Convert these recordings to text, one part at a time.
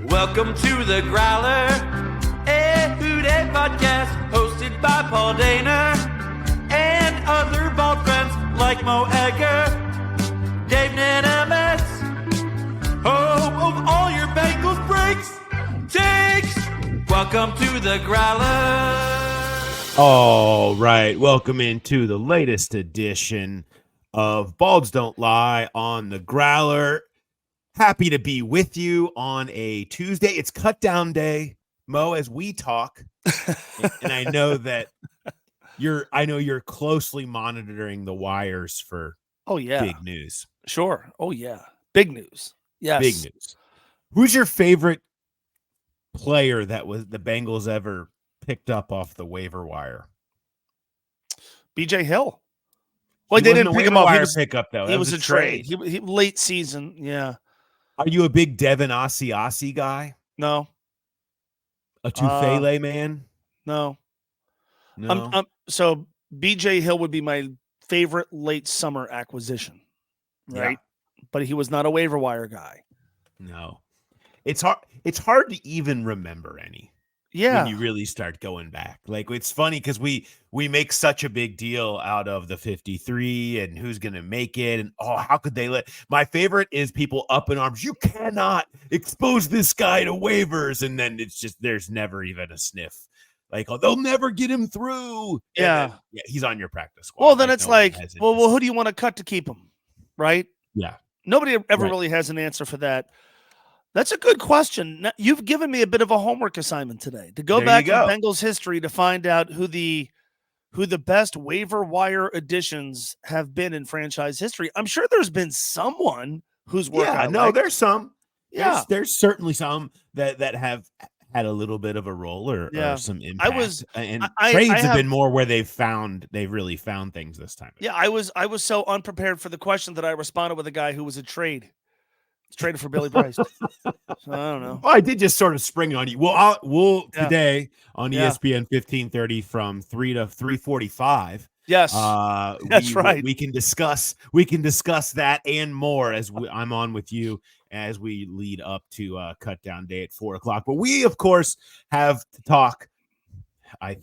Welcome to the Growler, a Hoot podcast hosted by Paul Dana and other bald friends like Mo Egger, Dave Nanametz, home of all your Bengals breaks, takes. Welcome to the Growler. All right, welcome into the latest edition of Balds Don't Lie on the Growler. Happy to be with you on a Tuesday. It's cut down day, Mo, as we talk. And I know that you're closely monitoring the wires for big news. Sure. Oh yeah. Big news. Yes. Big news. Who's your favorite player that was the Bengals ever picked up off the waiver wire? BJ Hill. Well, they didn't pick him up. He was pickup though. He was a trade. He late season. Yeah. Are you a big Devin Asiasi guy? No. A Tufele man? No. So BJ Hill would be my favorite late summer acquisition, right? Yeah. But he was not a waiver wire guy. No. It's hard to even remember any. Yeah. When you really start going back. Like, it's funny because we make such a big deal out of the 53 and who's going to make it. And, how could they my favorite is people up in arms. You cannot expose this guy to waivers. And then it's just, there's never even a sniff. Like, they'll never get him through. Yeah. Then, he's on your practice squad. Well, then it's like, well, who do you want to cut to keep him? Right? Yeah. Nobody ever really has an answer for that. That's a good question. Now, you've given me a bit of a homework assignment today to go back in Bengals history to find out who the best waiver wire additions have been in franchise history. I'm sure there's been someone who's worked out. No, there's some. Yeah. There's certainly some that have had a little bit of a role or some impact. Trades have been more where they've really found things this time. Yeah, I was so unprepared for the question that I responded with a guy who was a trade. Traded for Billy Price. So I don't know. Well, I did just sort of spring on you. We'll today on ESPN 1530 from 3 to 3:45. Yes, that's right. We can discuss that and more as I'm on with you as we lead up to cut down day at 4:00. But we, of course, have to talk. I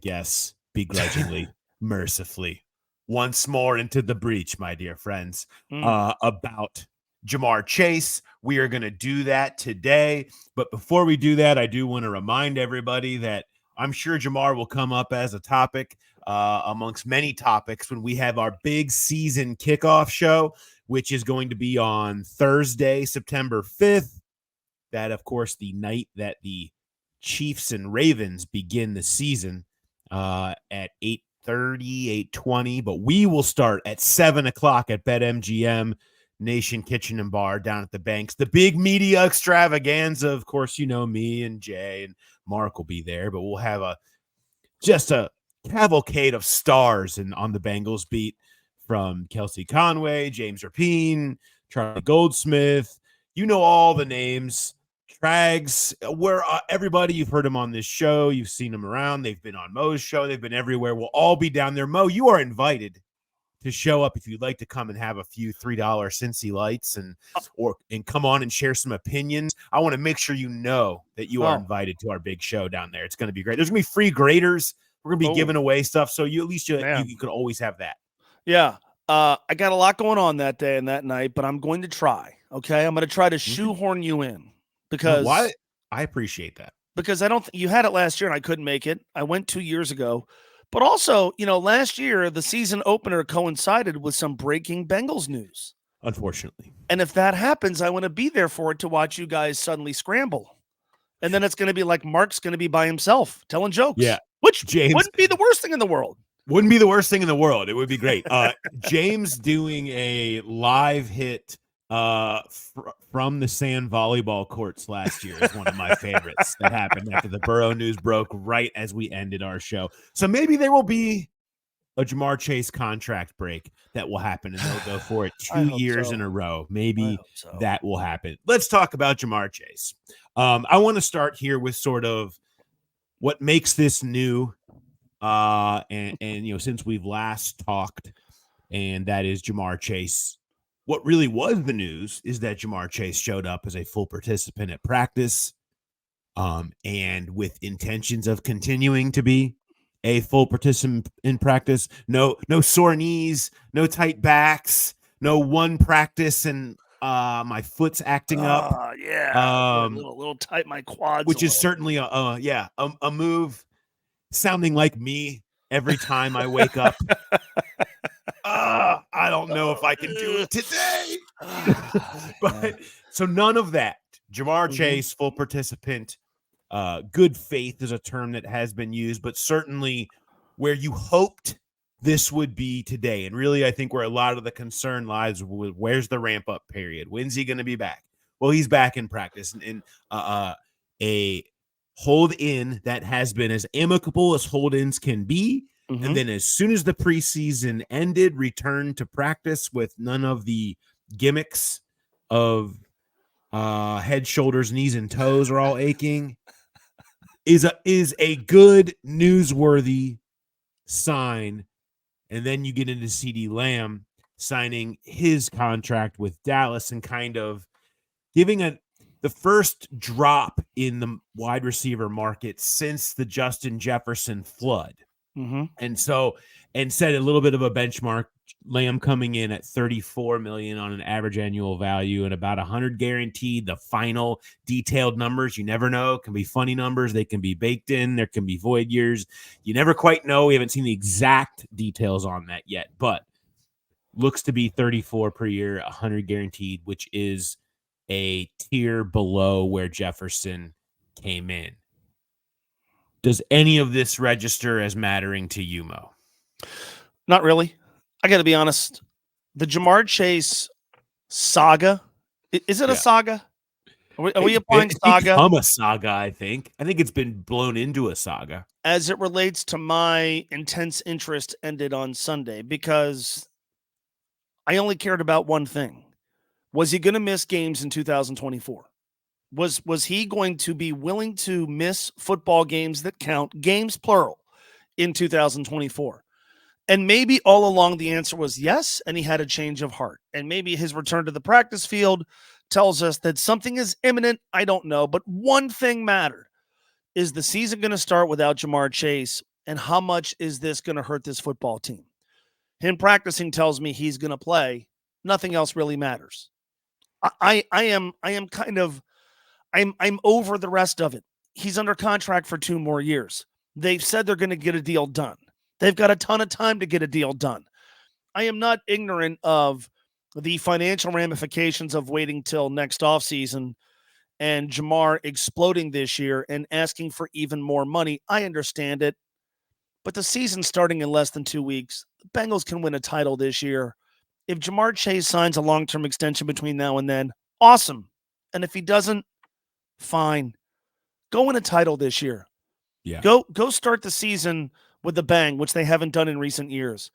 guess begrudgingly, mercifully, once more into the breach, my dear friends, about Ja'Marr Chase. We are going to do that today. But before we do that, I do want to remind everybody that I'm sure Ja'Marr will come up as a topic amongst many topics when we have our big season kickoff show, which is going to be on Thursday, September 5th. That, of course, the night that the Chiefs and Ravens begin the season at 8:30, 8:20. But we will start at 7 o'clock at BetMGM Nation Kitchen and Bar down at the Banks. The big media extravaganza. Of course, me and Jay and Mark will be there, but we'll have just a cavalcade of stars on the Bengals beat, from Kelsey Conway, James Rapine, Charlie Goldsmith. All the names. Trags, where everybody, you've heard them on this show. You've seen them around. They've been on Mo's show. They've been everywhere. We'll all be down there. Mo, you are invited to show up if you'd like to come and have a few $3 Cincy lights and come on and share some opinions. I want to make sure that you are invited to our big show down there. It's going to be great. There's going to be free graders. We're going to be giving away stuff, so you could always have that. Yeah. I got a lot going on that day and that night, but I'm going to try. Okay, I'm going to try to shoehorn you in because I appreciate that, because I don't think you had it last year and I couldn't make it. I went 2 years ago. But also, last year, the season opener coincided with some breaking Bengals news. Unfortunately. And if that happens, I want to be there for it to watch you guys suddenly scramble. And then it's going to be like Mark's going to be by himself telling jokes. Yeah. Which wouldn't be the worst thing in the world. Wouldn't be the worst thing in the world. It would be great. James doing a live hit from the sand volleyball courts last year is one of my favorites that happened after the Burrow news broke right as we ended our show. So maybe there will be a Ja'Marr Chase contract break that will happen, and they'll go for it 2 years in a row. Maybe that will happen. Let's talk about Ja'Marr Chase. I want to start here with sort of what makes this new, and since we've last talked, and that is Ja'Marr Chase what really was the news is that Jamar Chase showed up as a full participant at practice, and with intentions of continuing to be a full participant in practice. No sore knees, no tight backs, no one practice and my foot's acting up. Yeah, little tight my quads, which is certainly a move sounding like me every time I wake up. I don't know if I can do it today. But so none of that. Jamar Chase, full participant. Good faith is a term that has been used, but certainly where you hoped this would be today. And really, I think where a lot of the concern lies with where's the ramp up period? When's he going to be back? Well, he's back in practice in a hold in that has been as amicable as hold ins can be. And then as soon as the preseason ended, returned to practice with none of the gimmicks of head, shoulders, knees, and toes are all aching, is a good, newsworthy sign. And then you get into CeeDee Lamb signing his contract with Dallas and kind of giving the first drop in the wide receiver market since the Justin Jefferson flood. And set a little bit of a benchmark. Lamb coming in at $34 million on an average annual value and about $100 guaranteed. The final detailed numbers, you never know, can be funny numbers. They can be baked in. There can be void years. You never quite know. We haven't seen the exact details on that yet, but looks to be 34 per year, 100 guaranteed, which is a tier below where Jefferson came in. Does any of this register as mattering to you, Mo? Not really. I got to be honest. The Jamar Chase saga, is it a saga? Are we applying saga? It's become a saga, I think. I think it's been blown into a saga. As it relates to my intense interest ended on Sunday because I only cared about one thing. Was he going to miss games in 2024? Was he going to be willing to miss football games that count, games plural, in 2024? And maybe all along the answer was yes, and he had a change of heart. And maybe his return to the practice field tells us that something is imminent. I don't know. But one thing mattered. Is the season going to start without Jamar Chase? And how much is this going to hurt this football team? Him practicing tells me he's going to play. Nothing else really matters. I'm over the rest of it. He's under contract for 2 more years. They've said they're going to get a deal done. They've got a ton of time to get a deal done. I am not ignorant of the financial ramifications of waiting till next offseason and Jamar exploding this year and asking for even more money. I understand it. But the season's starting in less than 2 weeks. The Bengals can win a title this year. If Jamar Chase signs a long-term extension between now and then, awesome. And if he doesn't, fine. Go win a title this year. Yeah. Go start the season with a bang, which they haven't done in recent years.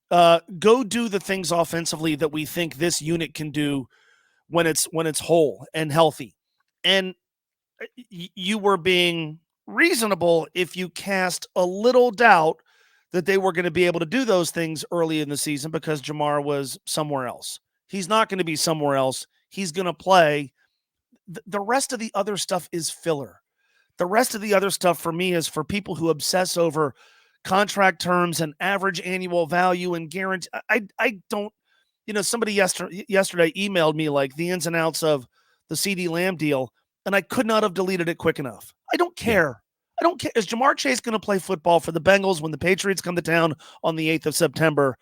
Go do the things offensively that we think this unit can do when it's whole and healthy. And you were being reasonable if you cast a little doubt that they were going to be able to do those things early in the season because Jamar was somewhere else. He's not going to be somewhere else. He's going to play. The rest of the other stuff is filler. The rest of the other stuff for me is for people who obsess over contract terms and average annual value and guarantee. I don't, somebody yesterday emailed me like the ins and outs of the CeeDee Lamb deal, and I could not have deleted it quick enough. I don't care. I don't care. Is Jamar Chase going to play football for the Bengals when the Patriots come to town on the 8th of September?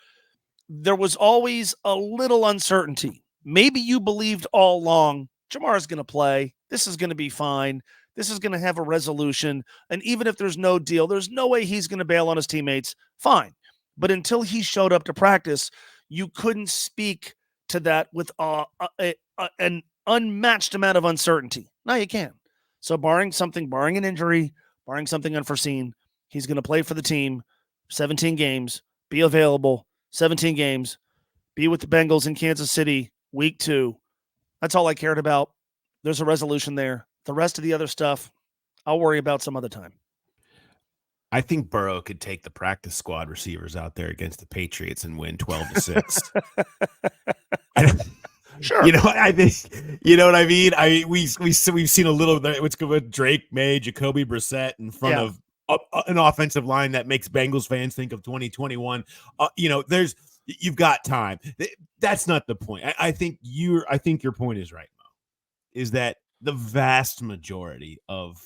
There was always a little uncertainty. Maybe you believed all along Jamar's going to play. This is going to be fine. This is going to have a resolution. And even if there's no deal, there's no way he's going to bail on his teammates. Fine. But until he showed up to practice, you couldn't speak to that with an unmatched amount of uncertainty. Now you can. So barring an injury, barring something unforeseen, he's going to play for the team, 17 games, be available, 17 games, be with the Bengals in Kansas City, week 2. That's all I cared about. There's a resolution there. The rest of the other stuff, I'll worry about some other time. I think Burrow could take the practice squad receivers out there against the Patriots and win 12-6. Sure. You know, I think, you know what I mean? We've seen a little of what's good with Drake May, Jacoby Brissett in front of an offensive line that makes Bengals fans think of 2021. You know, you've got time. That's not the point. I think your point is right, Mo, is that the vast majority of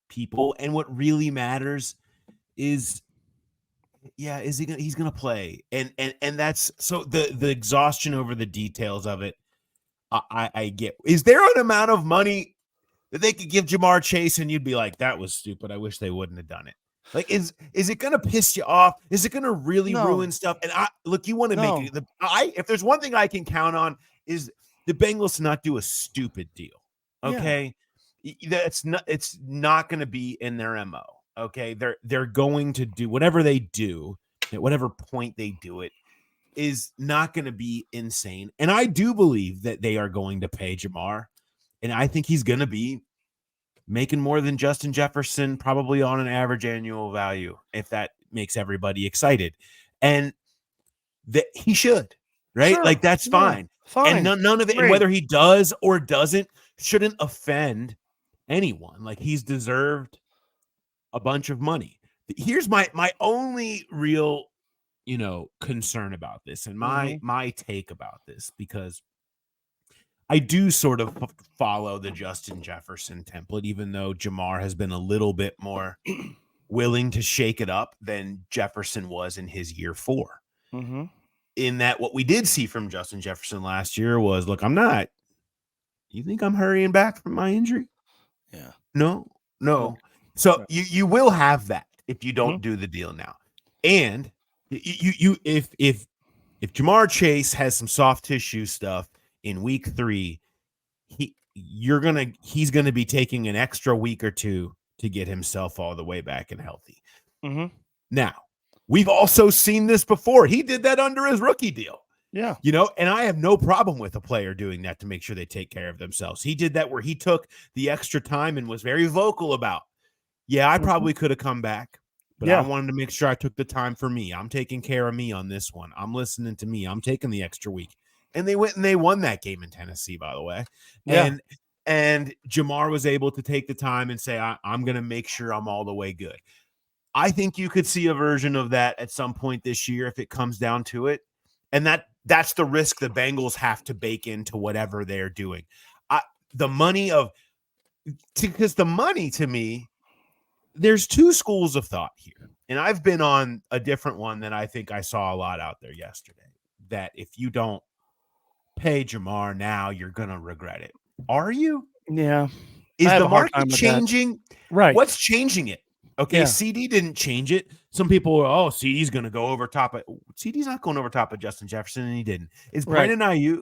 people, and what really matters is he's gonna play, and that's so the exhaustion over the details of it. I get. Is there an amount of money that they could give Jamar Chase and you'd be like, that was stupid, I wish they wouldn't have done it? Like, is it gonna piss you off? Is it gonna really ruin stuff? And you want to make it. If there's one thing I can count on is the Bengals to not do a stupid deal. Okay, it's not going to be in their MO. Okay, they're going to do whatever they do at whatever point they do it is not going to be insane. And I do believe that they are going to pay Jamar, and I think he's going to be making more than Justin Jefferson, probably on an average annual value, if that makes everybody excited. And that he should, right? Sure. Like, that's fine. And none of it, and whether he does or doesn't, shouldn't offend anyone. Like, he's deserved a bunch of money. Here's my only real, concern about this, and my take about this, because I do sort of follow the Justin Jefferson template, even though Jamar has been a little bit more willing to shake it up than Jefferson was in his year 4. Mm-hmm. In that, what we did see from Justin Jefferson last year was, look, you think I'm hurrying back from my injury? Yeah. No. So you will have that if you don't do the deal now. And if Jamar Chase has some soft tissue stuff in week 3, he's gonna be taking an extra week or 2 to get himself all the way back and healthy. Mm-hmm. Now, we've also seen this before. He did that under his rookie deal. Yeah. And I have no problem with a player doing that to make sure they take care of themselves. He did that where he took the extra time and was very vocal about, I probably could have come back, but I wanted to make sure I took the time for me. I'm taking care of me on this one. I'm listening to me. I'm taking the extra week. And they went and they won that game in Tennessee, by the way. Yeah. And Jamar was able to take the time and say, I'm going to make sure I'm all the way good. I think you could see a version of that at some point this year if it comes down to it. And that's the risk the Bengals have to bake into whatever they're doing. Because the money, to me, there's 2 schools of thought here. And I've been on a different one that I think I saw a lot out there yesterday, that if you don't pay Jamar now, you're going to regret it. Are you? Yeah. Is the market changing? Right. What's changing it? Okay, CD didn't change it. Some people are, CD's going to go over top of CD's not going over top of Justin Jefferson, and he didn't. Is Brandon Ayuk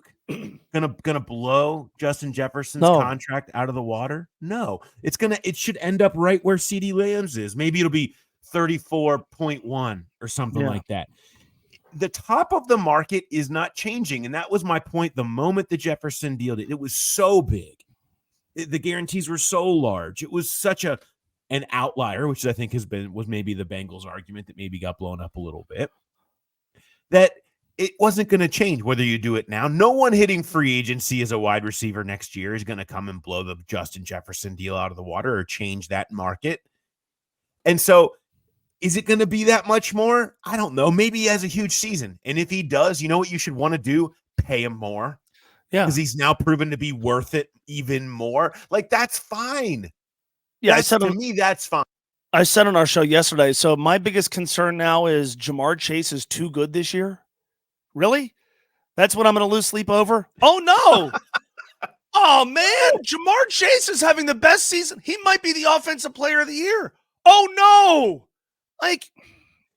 gonna blow Justin Jefferson's contract out of the water? No. It should end up right where CD Lamb's is. Maybe it'll be 34.1 or something like that. The top of the market is not changing, and that was my point. The moment the Jefferson deal did, it was so big. The guarantees were so large. It was such an outlier, which I think was maybe the Bengals argument that maybe got blown up a little bit, that it wasn't going to change whether you do it now. No one hitting free agency as a wide receiver next year is going to come and blow the Justin Jefferson deal out of the water or change that market. And so is it going to be that much more? I don't know. Maybe he has a huge season. And if he does, you know what you should want to do? Pay him more. Yeah. Because he's now proven to be worth it even more. Like, that's fine. Yeah, to me, that's fine. I said on our show yesterday, so my biggest concern now is Jamar Chase is too good this year. Really? That's what I'm going to lose sleep over? Oh, no. Oh, man. Jamar Chase is having the best season. He might be the offensive player of the year. Oh, no. Like,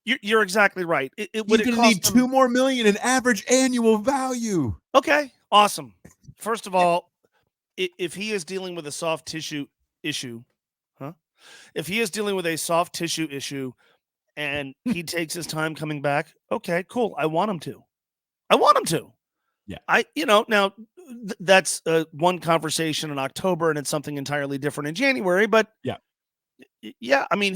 you're exactly right. You're going to need $2 more million in average annual value. Okay, awesome. First of all, if he is dealing with a soft tissue issue, if he is dealing with a soft tissue issue and he takes his time coming back, okay, cool. I want him to. Yeah. Now that's one conversation in October and it's something entirely different in January, but yeah. I mean,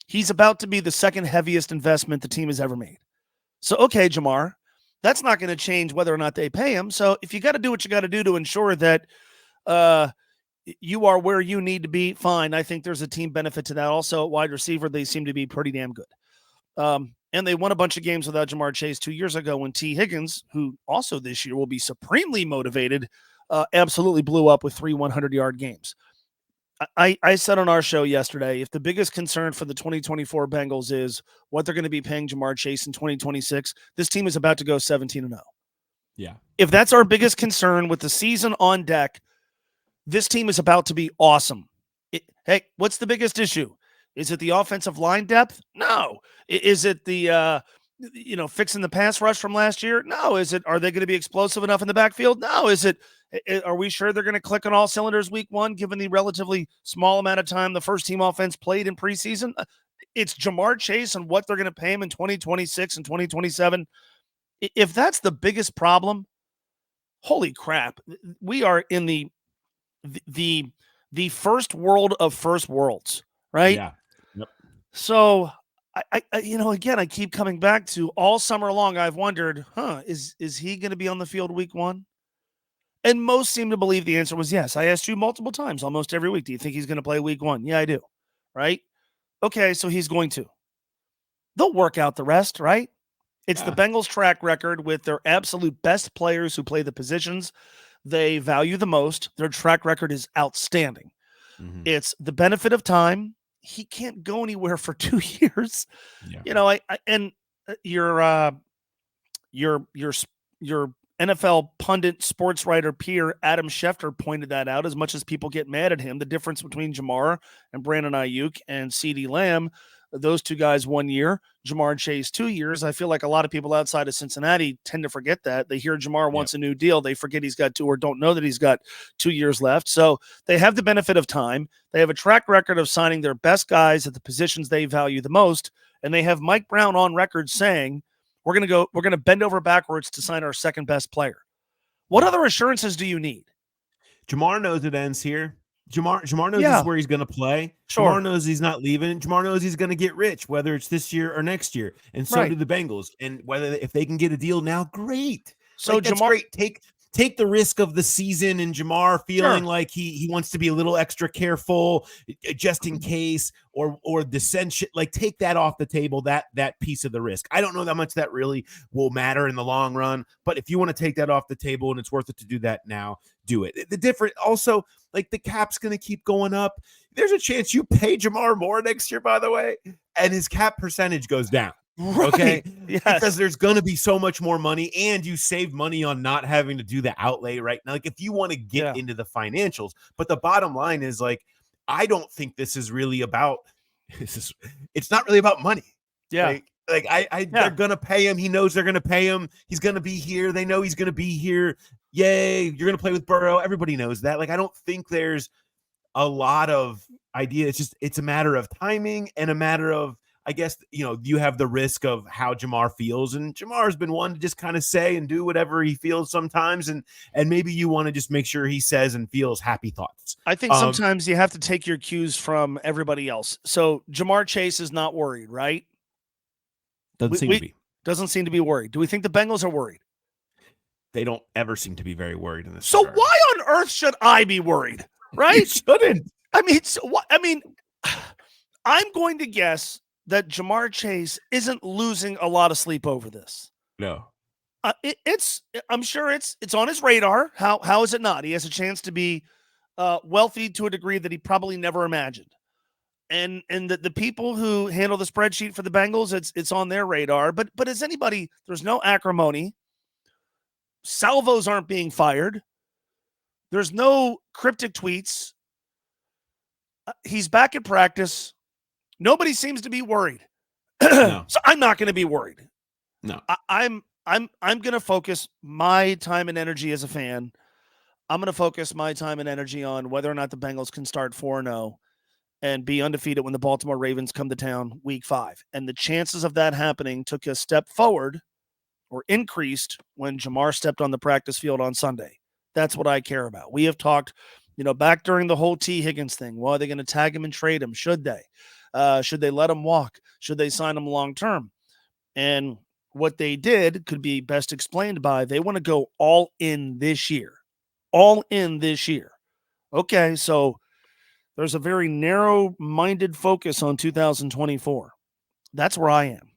He's about to be the second heaviest investment the team has ever made. So, okay, Jamar, that's not going to change whether or not they pay him. So if you got to do what you got to do to ensure that you are where you need to be, fine. I think there's a team benefit to that. Also, at wide receiver, they seem to be pretty damn good. And they won a bunch of games without Jamar Chase 2 years ago when T. Higgins, who also this year will be supremely motivated, absolutely blew up with 3 100-yard games. I said on our show yesterday, if the biggest concern for the 2024 Bengals is what they're going to be paying Jamar Chase in 2026, this team is about to go 17-0. Yeah. If that's our biggest concern with the season on deck, this team is about to be awesome. Hey, what's the biggest issue? Is it the offensive line depth? No. Is it the fixing the pass rush from last year? No. Are they going to be explosive enough in the backfield? No. Are we sure they're going to click on all cylinders week one, given the relatively small amount of time the first team offense played in preseason? It's Jamar Chase and what they're going to pay him in 2026 and 2027. If that's the biggest problem, holy crap, we are in the first world of first worlds, right? Yeah. Yep. So I again, I keep coming back to all summer long. I've wondered, is he going to be on the field week one? And most seem to believe the answer was yes. I asked you multiple times, almost every week, do you think he's going to play week one? Yeah, I do. Right? Okay, so he's going to. They'll work out the rest, right? It's the Bengals' track record with their absolute best players who play the positions they value the most. Their track record is outstanding. Mm-hmm. It's the benefit of time. He can't go anywhere for 2 years. Yeah. Your NFL pundit, sports writer peer Adam Schefter pointed that out. As much as people get mad at him, the difference between Jamar and Brandon Ayuk and CeeDee Lamb, those two guys 1 year, Jamar Chase 2 years. I feel like a lot of people outside of Cincinnati tend to forget that. They hear Jamar wants a new deal. They forget he's got 2 or don't know that he's got 2 years left. So they have the benefit of time. They have a track record of signing their best guys at the positions they value the most. And they have Mike Brown on record saying, we're going to bend over backwards to sign our second best player. What other assurances do you need? Jamar knows it ends here. Jamar knows this is where he's going to play. Sure. Jamar knows he's not leaving. Jamar knows he's going to get rich, whether it's this year or next year. And so do the Bengals. And if they can get a deal now, great. So that's Jamar, great. Take the risk of the season and Jamar feeling like he wants to be a little extra careful just in case or dissension. Like, take that off the table, that piece of the risk. I don't know that much that really will matter in the long run, but if you want to take that off the table and it's worth it to do that now, do it. The different also, like, the cap's going to keep going up. There's a chance you pay Jamar more next year, by the way, and his cap percentage goes down. Right. Okay. Yes. Because there's going to be so much more money and you save money on not having to do the outlay right now. Like, if you want to get into the financials, but the bottom line is, like, I don't think this is really about it's not really about money. Yeah. They're going to pay him. He knows they're going to pay him. He's going to be here. They know he's going to be here. Yay. You're going to play with Burrow. Everybody knows that. Like, I don't think there's a lot of idea. It's a matter of timing and a matter of, I guess, you have the risk of how Jamar feels, and Jamar's been one to just kind of say and do whatever he feels sometimes, and maybe you want to just make sure he says and feels happy thoughts. I think sometimes you have to take your cues from everybody else. So Jamar Chase is not worried, right? Doesn't seem to be worried. Do we think the Bengals are worried? They don't ever seem to be very worried in this. So regard. Why on earth should I be worried? Right? You shouldn't. I'm going to guess that Jamar Chase isn't losing a lot of sleep over this. No. I'm sure it's on his radar. How is it not? He has a chance to be wealthy to a degree that he probably never imagined. And the people who handle the spreadsheet for the Bengals, it's on their radar. But as anybody, there's no acrimony. Salvos aren't being fired. There's no cryptic tweets. He's back at practice. Nobody seems to be worried. No. So I'm not going to be worried. No. I'm going to focus my time and energy as a fan. I'm going to focus my time and energy on whether or not the Bengals can start 4-0 and be undefeated when the Baltimore Ravens come to town week 5. And the chances of that happening took a step forward or increased when Jamar stepped on the practice field on Sunday. That's what I care about. We have talked, back during the whole T. Higgins thing. Well, are they going to tag him and trade him? Should they? Should they let him walk? Should they sign him long term? And what they did could be best explained by they want to go all in this year. All in this year. Okay, so there's a very narrow-minded focus on 2024. That's where I am.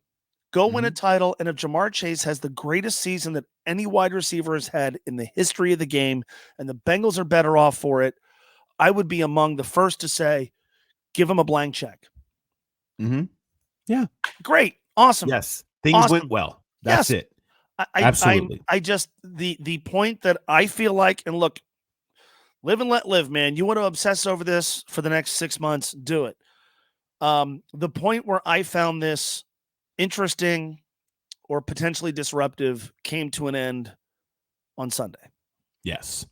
Go win a title, and if Jamar Chase has the greatest season that any wide receiver has had in the history of the game, and the Bengals are better off for it, I would be among the first to say, give him a blank check. Yeah. Great. Awesome. Yes. Things went well. That's it. Absolutely. I just, the point that I feel like, and look, live and let live, man. You want to obsess over this for the next 6 months, do it. The point where I found this interesting or potentially disruptive came to an end on Sunday. Yes.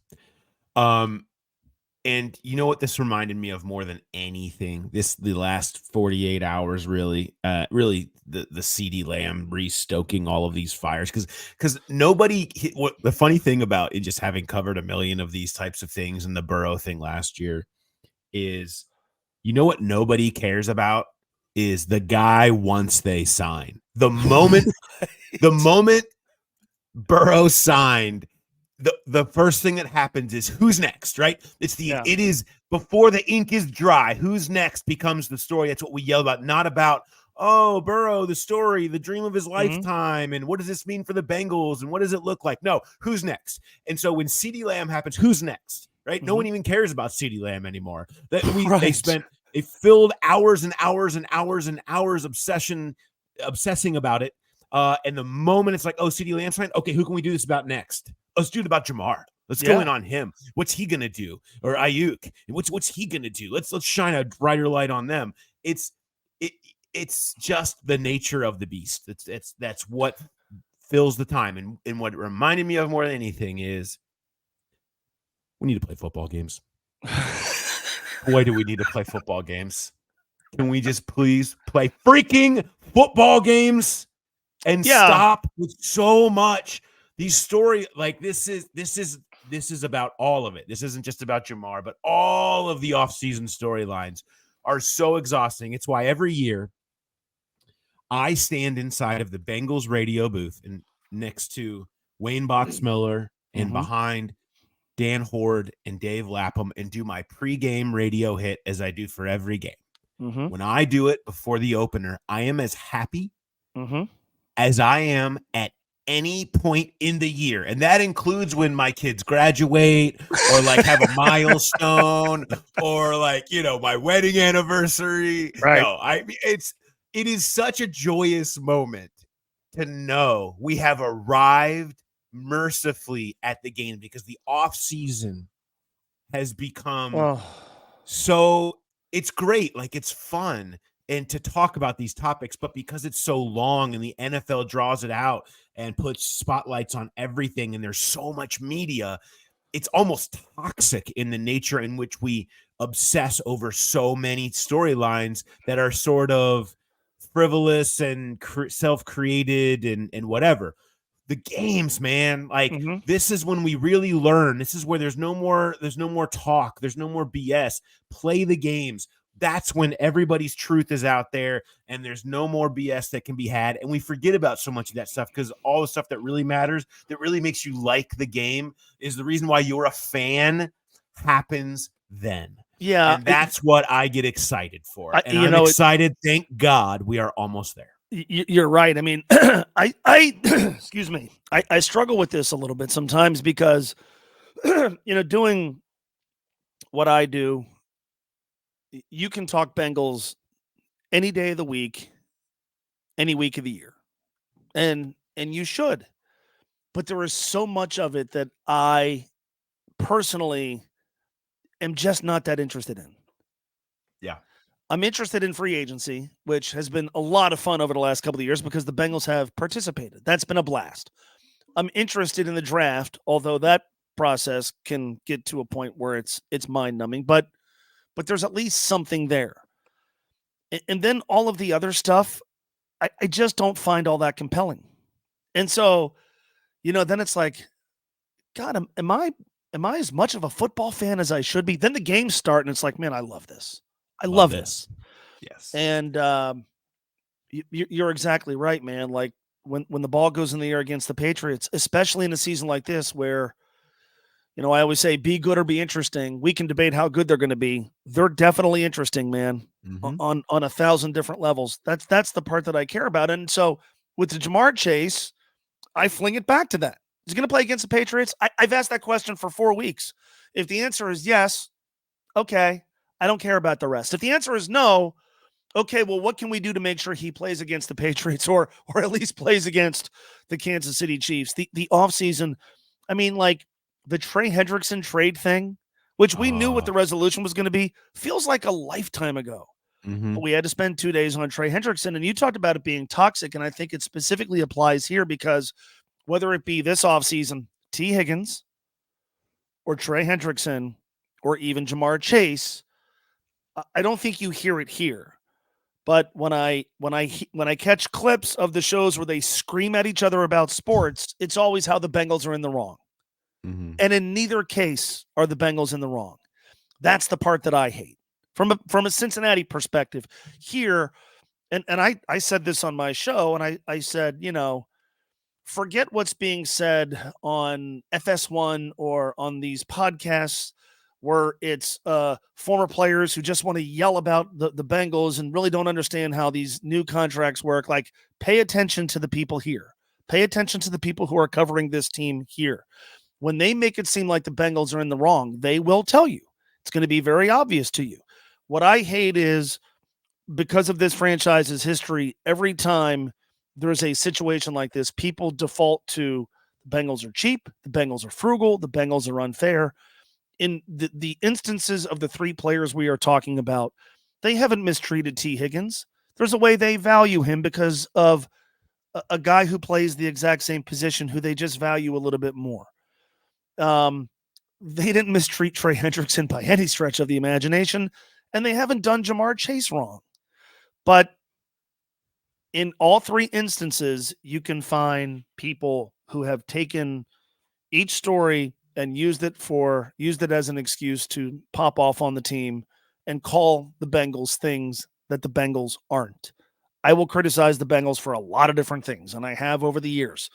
And you know what this reminded me of more than anything? The last 48 hours, really the CeeDee Lamb restoking all of these fires. Because nobody, what the funny thing about it, just having covered a million of these types of things and the Burrow thing last year is, you know what nobody cares about is the guy once they sign. The moment, the moment Burrow signed, the first thing that happens is who's next, right? It is before the ink is dry. Who's next becomes the story. That's what we yell about, not about, oh, Burrow, the story, the dream of his lifetime, and what does this mean for the Bengals, and what does it look like? No, who's next? And so when CeeDee Lamb happens, who's next, right? No one even cares about CeeDee Lamb anymore. They filled hours and hours and hours and hours obsessing about it. And the moment it's like, oh, CeeDee Lamb signed, okay, who can we do this about next? Let's do it about Jamar. Let's go in on him. What's he gonna do? Or Ayuk? What's he gonna do? Let's shine a brighter light on them. It's just the nature of the beast. That's what fills the time. And what it reminded me of more than anything is we need to play football games. Boy, do we need to play football games. Can we just please play freaking football games and stop with so much? These story, like this is about all of it. This isn't just about Jamar, but all of the offseason storylines are so exhausting. It's why every year I stand inside of the Bengals radio booth and next to Wayne Boxmiller and behind Dan Horde and Dave Lapham and do my pregame radio hit as I do for every game. When I do it before the opener, I am as happy as I am at any point in the year. And that includes when my kids graduate or like have a milestone or like, my wedding anniversary. Right. No, it is such a joyous moment to know we have arrived mercifully at the game because the off season has become so it's great. Like it's fun. And to talk about these topics, but because it's so long and the NFL draws it out and puts spotlights on everything and there's so much media, it's almost toxic in the nature in which we obsess over so many storylines that are sort of frivolous and self-created and whatever. The games, man, like this is when we really learn. This is where there's no more talk. There's no more BS. Play the games. That's when everybody's truth is out there and there's no more BS that can be had. And we forget about so much of that stuff because all the stuff that really matters, that really makes you like the game, is the reason why you're a fan happens then. Yeah. And that's what I get excited for. I'm excited. Thank God we are almost there. You're right. I mean, I excuse me. I struggle with this a little bit sometimes because, doing what I do, you can talk Bengals any day of the week, any week of the year. And you should. But there is so much of it that I personally am just not that interested in. Yeah. I'm interested in free agency, which has been a lot of fun over the last couple of years because the Bengals have participated. That's been a blast. I'm interested in the draft, although that process can get to a point where it's mind-numbing, but there's at least something there. And then all of the other stuff, I just don't find all that compelling. And so, then it's like, God, am I as much of a football fan as I should be? Then the games start and it's like, man, I love this. I love this. Yes. And you're exactly right, man. Like when the ball goes in the air against the Patriots, especially in a season like this where, I always say be good or be interesting. We can debate how good they're going to be. They're definitely interesting, man, on 1,000 different levels. That's the part that I care about. And so with the Jamar Chase, I fling it back to that. Is he going to play against the Patriots? I've asked that question for 4 weeks. If the answer is yes, okay, I don't care about the rest. If the answer is no, okay, well, what can we do to make sure he plays against the Patriots or at least plays against the Kansas City Chiefs? The offseason, I mean, like the Trey Hendrickson trade thing, which we knew what the resolution was going to be, feels like a lifetime ago. But we had to spend 2 days on Trey Hendrickson, and you talked about it being toxic, and I think it specifically applies here because whether it be this offseason, T. Higgins or Trey Hendrickson or even Jamar Chase, I don't think you hear it here. But when I catch clips of the shows where they scream at each other about sports, it's always how the Bengals are in the wrong. And in neither case are the Bengals in the wrong. That's the part that I hate. From a Cincinnati perspective here, and I said this on my show, and I said, forget what's being said on FS1 or on these podcasts where it's former players who just want to yell about the Bengals and really don't understand how these new contracts work. Like, pay attention to the people here. Pay attention to the people who are covering this team here. When they make it seem like the Bengals are in the wrong, they will tell you. It's going to be very obvious to you. What I hate is, because of this franchise's history, every time there's a situation like this, people default to the Bengals are cheap, the Bengals are frugal, the Bengals are unfair. In the instances of the 3 players we are talking about, they haven't mistreated T. Higgins. There's a way they value him because of a guy who plays the exact same position who they just value a little bit more. They didn't mistreat Trey Hendrickson by any stretch of the imagination, and they haven't done Jamar Chase wrong. But in all 3 instances, you can find people who have taken each story and used it as an excuse to pop off on the team and call the Bengals things that the Bengals aren't. I will criticize the Bengals for a lot of different things, and I have over the years,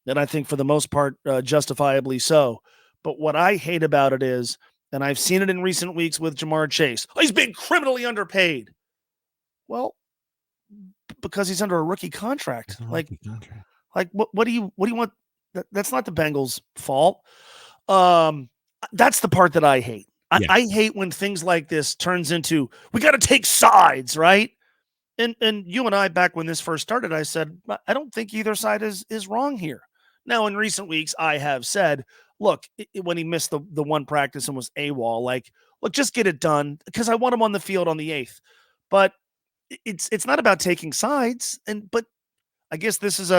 and I think for the most part, justifiably so. But what I hate about it is, and I've seen it in recent weeks with Jamar Chase, he's being criminally underpaid. Well, because he's under a rookie contract. What do you want? That's not the Bengals' fault. That's the part that I hate. I hate when things like this turns into, we got to take sides, right? And you and I, back when this first started, I said, I don't think either side is wrong here. Now, in recent weeks, I have said, look, when he missed the one practice and was AWOL, look, just get it done because I want him on the field on the 8th. But it's not about taking sides, but I guess this is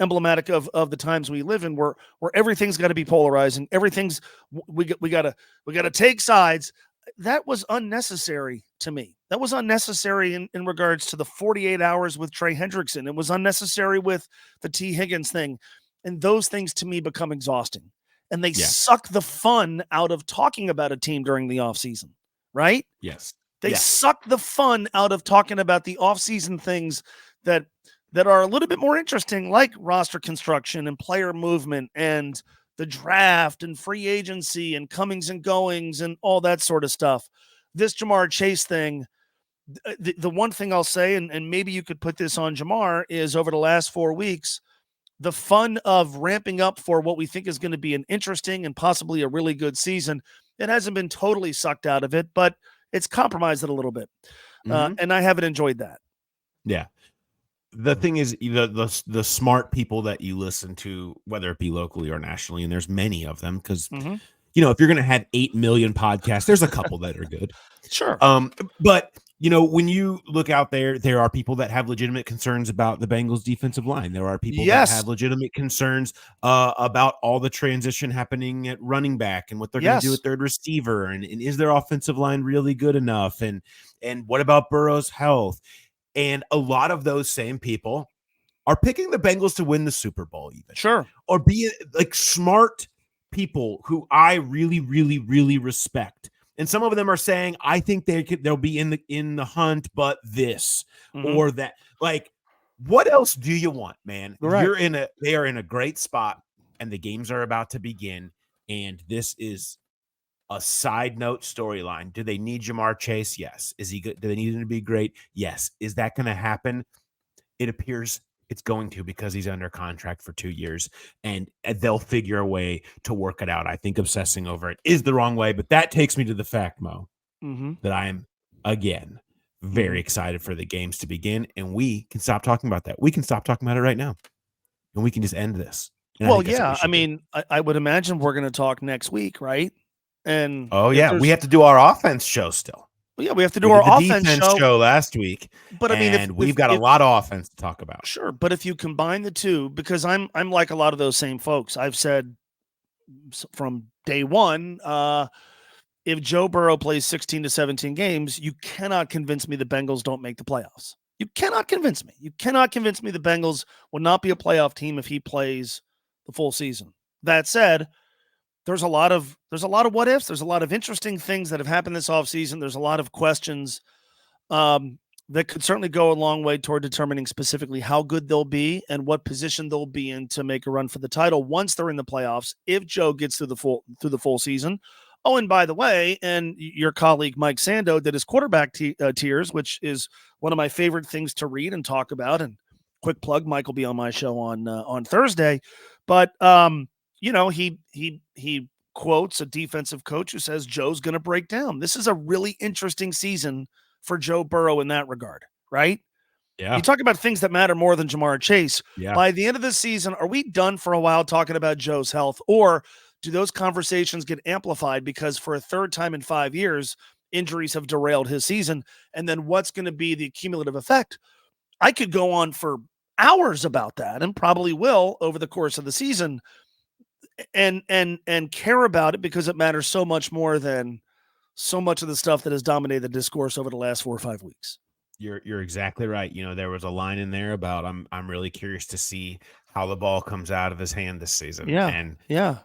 emblematic of the times we live in, where everything's got to be polarizing. Everything's we got to take sides. That was unnecessary to me. That was unnecessary in regards to the 48 hours with Trey Hendrickson. It was unnecessary with the T. Higgins thing, and those things to me become exhausting, and they suck the fun out of talking about a team during the offseason, right? Yes. They suck the fun out of talking about the offseason things that are a little bit more interesting, like roster construction and player movement and the draft and free agency and comings and goings and all that sort of stuff. This Jamar Chase thing, the one thing I'll say, and maybe you could put this on Jamar, is over the last 4 weeks, the fun of ramping up for what we think is going to be an interesting and possibly a really good season, it hasn't been totally sucked out of it, but it's compromised it a little bit. And I haven't enjoyed that. Yeah. The thing is, the smart people that you listen to, whether it be locally or nationally, and there's many of them, because if you're going to have 8 million podcasts, there's a couple that are good. Sure. But when you look out there are people that have legitimate concerns about the Bengals defensive line. There are people that have legitimate concerns about all the transition happening at running back and what they're going to do at third receiver. And is their offensive line really good enough? And what about Burrow's health? And a lot of those same people are picking the Bengals to win the Super Bowl, even. Sure. Or be like smart people who I really, really, really respect. And some of them are saying, I think they'll be in the hunt, but this or that. Like, what else do you want, man? Right. They are in a great spot, and the games are about to begin, and this is a side note storyline. Do they need Jamar Chase? Yes. Is he good? Do they need him to be great? Yes. Is that going to happen? It appears it's going to, because he's under contract for 2 years, and they'll figure a way to work it out. I think obsessing over it is the wrong way, but that takes me to the fact, Mo, that I am, again, very excited for the games to begin, and we can stop talking about that. We can stop talking about it right now, and we can just end this. Well, yeah. I mean, I would imagine we're going to talk next week, right? And we have to do our offense show still. Well, yeah, we have to do our offense show last week. But I mean, we've got a lot of offense to talk about. Sure, but if you combine the two, because I'm like a lot of those same folks. I've said from day one, if Joe Burrow plays 16 to 17 games, you cannot convince me the Bengals don't make the playoffs. You cannot convince me. You cannot convince me the Bengals will not be a playoff team if he plays the full season. That said, there's a lot of what ifs. There's a lot of interesting things that have happened this offseason. There's a lot of questions that could certainly go a long way toward determining specifically how good they'll be and what position they'll be in to make a run for the title once they're in the playoffs, if Joe gets through the full season. Oh, and by the way, and your colleague Mike Sando did his quarterback tiers, which is one of my favorite things to read and talk about. And quick plug, Mike will be on my show on Thursday. But he quotes a defensive coach who says Joe's going to break down. This is a really interesting season for Joe Burrow in that regard, right? Yeah. You talk about things that matter more than Jamar Chase. Yeah. By the end of the season, are we done for a while talking about Joe's health, or do those conversations get amplified because for a third time in 5 years, injuries have derailed his season? And then what's going to be the cumulative effect? I could go on for hours about that, and probably will over the course of the season, and care about it because it matters so much more than so much of the stuff that has dominated the discourse over the last 4 or 5 weeks. You're exactly right. There was a line in there about I'm really curious to see how the ball comes out of his hand this season. Yeah. And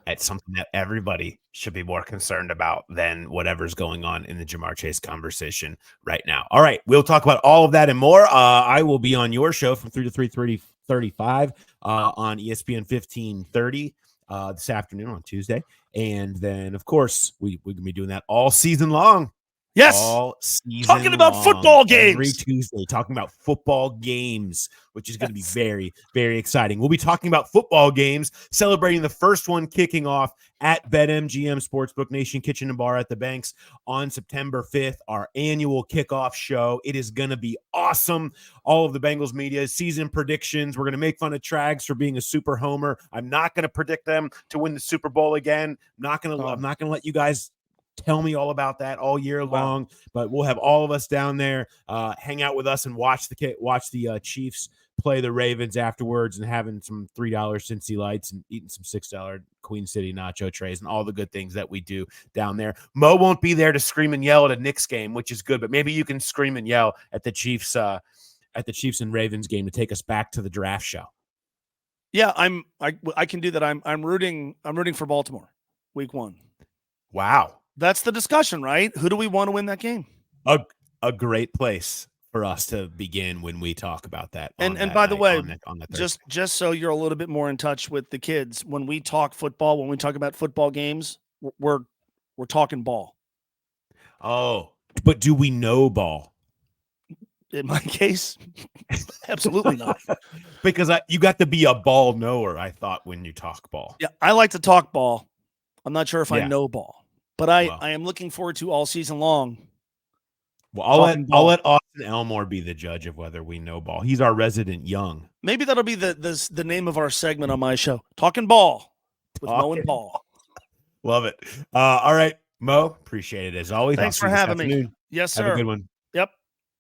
it's something that everybody should be more concerned about than whatever's going on in the Jamar Chase conversation right now. All right. We'll talk about all of that and more. I will be on your show from 3 to 3:35 on ESPN 1530 this afternoon on Tuesday. And then, of course, we're going to be doing that all season long. Yes. All season talking about long, football games. Every Tuesday, talking about football games, which is going to be very, very exciting. We'll be talking about football games, celebrating the first one kicking off at BetMGM Sportsbook Nation Kitchen and Bar at the Banks on September 5th, our annual kickoff show. It is going to be awesome. All of the Bengals media, season predictions. We're going to make fun of Trags for being a super homer. I'm not going to predict them to win the Super Bowl again. I'm not going to let you guys tell me all about that all year long, but we'll have all of us down there, hang out with us and watch the Chiefs play the Ravens afterwards, and having some $3 Cincy Lights and eating some $6 Queen City nacho trays and all the good things that we do down there. Mo won't be there to scream and yell at a Knicks game, which is good, but maybe you can scream and yell at the Chiefs and Ravens game to take us back to the draft show. Yeah, I can do that. I'm rooting for Baltimore week 1. Wow. That's the discussion, right? Who do we want to win that game? A great place for us to begin when we talk about that. And by the way, just so you're a little bit more in touch with the kids, when we talk football, when we talk about football games, we're talking ball. Oh, but do we know ball? In my case, absolutely not. Because you got to be a ball knower, I thought, when you talk ball. Yeah, I like to talk ball. I'm not sure if I know ball. But I am looking forward to all season long. Well, I'll let Austin Elmore be the judge of whether we know ball. He's our resident young. Maybe that'll be the name of our segment on my show, Talking Ball with Mo and Paul. Love it. All right, Mo, appreciate it as always. Thanks for having me. Yes, sir. Have a good one.